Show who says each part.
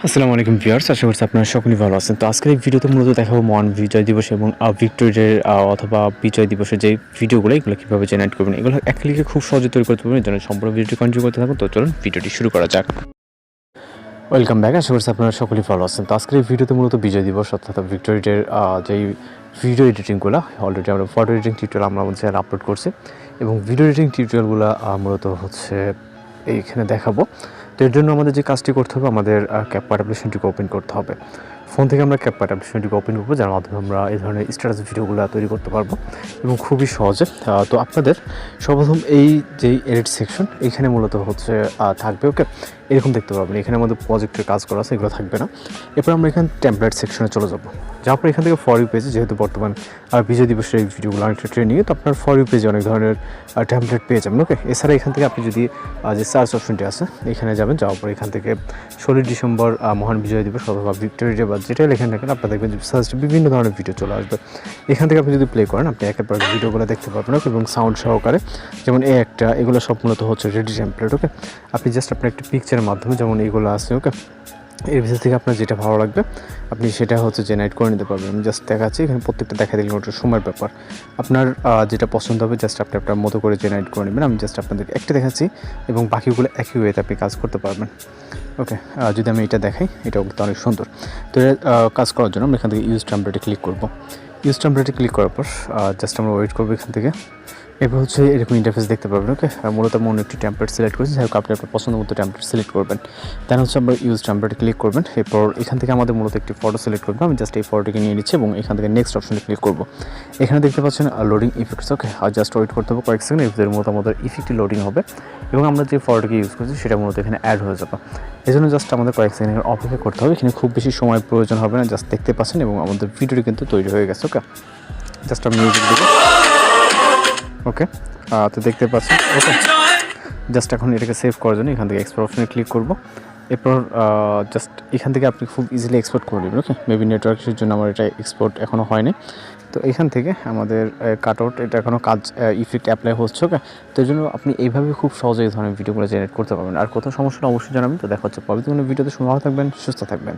Speaker 1: আসসালামু আলাইকুম ভিউয়ার্স, আশা করছি আপনারা সকলেই ভালো আছেন। তো আজকের এই ভিডিওতে মূলত দেখাবো মহান বিজয় দিবস এবং ভিক্টোরিয়ার অথবা বিজয় দিবসের যে ভিডিওগুলো এগুলো কীভাবে জেনারেট করবেন, এগুলো এক ক্লিকে খুব সহজে তৈরি করতে পারবেন। এর জন্য সম্পূর্ণ ভিডিওটি কন্টিনিউ করতে থাকুন। তো চলুন ভিডিওটি শুরু করা যাক। ওয়েলকাম ব্যাক, আশা করছি আপনারা সকলেই ভালো আছেন। তো আজকের এই ভিডিওতে মূলত বিজয় দিবস অর্থাৎ ভিক্টোরিয়ার যেই ভিডিও এডিটিংগুলো অলরেডি আমরা ফটো এডিটিং টিউটোরিয়াল আমরা আমাদের চ্যানেলে আপলোড করছি এবং ভিডিও এডিটিং টিউটোরিয়ালগুলো মূলত হচ্ছে এইখানে দেখাবো। তো এর জন্য আমাদের যে কাজটি করতে হবে, আমাদের ক্যাপকাট অ্যাপ্লিকেশনটিকে ওপেন করতে হবে। ফোন থেকে আমরা ক্যাপকাট অ্যাপ্লিকেশনটিকে ওপেন করবো, যার মাধ্যমে আমরা এই ধরনের স্ট্যাটাস ভিডিওগুলো তৈরি করতে পারবো এবং খুবই সহজে। তো আপনাদের সর্বপ্রথম এই যেই এডিট সেকশন এইখানে মূলত হচ্ছে থাকবে, ওকে, এরকম দেখতে পাবেন। এখানে আমাদের প্রজেক্টের কাজ করা আছে, এগুলো থাকবে না। এরপর আমরা এখানে টেমপ্লেট সেকশনে চলে যাবো। যাওয়ার পর এখান থেকে ফর ইউ পেজে, যেহেতু বর্তমান বিজয় দিবসের এই ভিডিওগুলো অনেকটা ট্রেনিংয়ে, তো আপনার ফর ইউ পেজে অনেক ধরনের টেমপ্লেট পেয়ে যাবেন, ওকে। এছাড়া এখান থেকে আপনি যদি যে সার্চ অপশনটি আছে এখানে যাবেন, যাওয়ার পর এখান থেকে 16 ডিসেম্বর মহান বিজয় দিবস অথবা ভিক্টোরিয়া বা যেটা লেখেন রাখেন, আপনার দেখবেন যে সার্চ বিভিন্ন ধরনের ভিডিও চলে আসবে। এখান থেকে আপনি যদি প্লে করেন, আপনি একের পর ভিডিওগুলো দেখতে পারবেন, ওকে, এবং সাউন্ড সহকারে। যেমন এই একটা, এগুলো সব মূলত হচ্ছে রেডি টেমপ্লেট, ওকে। আপনি জাস্ট আপনার একটা পিকচারের মাধ্যমে, যেমন এগুলো আছে, ওকে, এর ভিতর থেকে আপনার যেটা ভালো লাগবে আপনি সেটা হচ্ছে জেনারেট করে নিতে পারবেন। আমি জাস্ট দেখাচ্ছি, এখানে প্রত্যেকটা দেখা দিলে ওটা সময়ের ব্যাপার। আপনার যেটা পছন্দ হবে জাস্ট আপনি আপনার মতো করে জেনারেট করে নেবেন। আমি জাস্ট আপনাদেরকে একটা দেখাচ্ছি এবং বাকিগুলো একই ওয়েতে আপনি কাজ করতে পারবেন, ওকে। যদি আমি এটা দেখাই, এটাও কিন্তু অনেক সুন্দর। তো এটা কাজ করার জন্য আমরা এখান থেকে ইউজ টেমপ্লেটে ক্লিক করব। ইউজ টেমপ্লেটে ক্লিক করার পর জাস্ট আমরা ওয়েট করবো এখান থেকে। এরপর হচ্ছে এরকম ইন্টারফেস দেখতে পাবেন, ওকে। মূলত আমি অন্য একটি টেমপ্লেট সিলেক্ট করেছি, যাই হোক আপনি আপনার পছন্দ মতো টেমপ্লেট সিলেক্ট করবেন। দেন হচ্ছে আমরা ইউজ টেমপ্লেটে ক্লিক করবেন। এরপর এখান থেকে আমাদের মূলত একটি ফটো সিলেক্ট করবেন। আমি জাস্ট এই ফটোটিকে নিয়ে নিচ্ছি এবং এখান থেকে নেক্সট অপশনে ক্লিক করব। এখানে দেখতে পাচ্ছেন লোডিং ইফেক্টস, ওকে। আর জাস্ট ওয়েট করতে হবে কয়েক সেকেন্ড, এর মূলত আমাদের ইফেক্টটি লোডিং হবে এবং আমরা যে ফটোটিকে ইউজ করছি সেটা মূলত এখানে অ্যাড হয়ে যাবে। এই জন্য জাস্ট আমাদের কয়েক সেকেন্ড অপেক্ষা করতে হবে। এখানে খুব বেশি সময় প্রয়োজন হবে না, জাস্ট দেখতে পাচ্ছেন এবং আমাদের ভিডিওটি কিন্তু তৈরি হয়ে গেছে, ওকে। জাস্ট আমি মিউজিক দেবো, ওকে। তো দেখতে পাচ্ছেন, ওকে। জাস্ট এখন এটাকে সেভ করার জন্য এখান থেকে এক্সপোর্ট অপশনে ক্লিক করব। এরপর জাস্ট এখান থেকে আপনি খুব ইজিলি এক্সপোর্ট করে নেবেন, ওকে। মেবি নেটওয়ার্কের জন্য আমার এটা এক্সপোর্ট এখনও হয়নি। তো এখান থেকে আমাদের কাটআউট, এটা এখনও কাজ ইফেক্ট অ্যাপ্লাই হচ্ছে, ওকে। তো এই জন্য আপনি এইভাবে খুব সহজে এই ধরনের ভিডিওগুলো জেনারেট করতে পারবেন। আর কোথাও সমস্যাটা অবশ্যই জানাবেন। তো দেখা হচ্ছে পরবর্তী কোনো ভিডিওতে। ভালো থাকবেন, সুস্থ থাকবেন।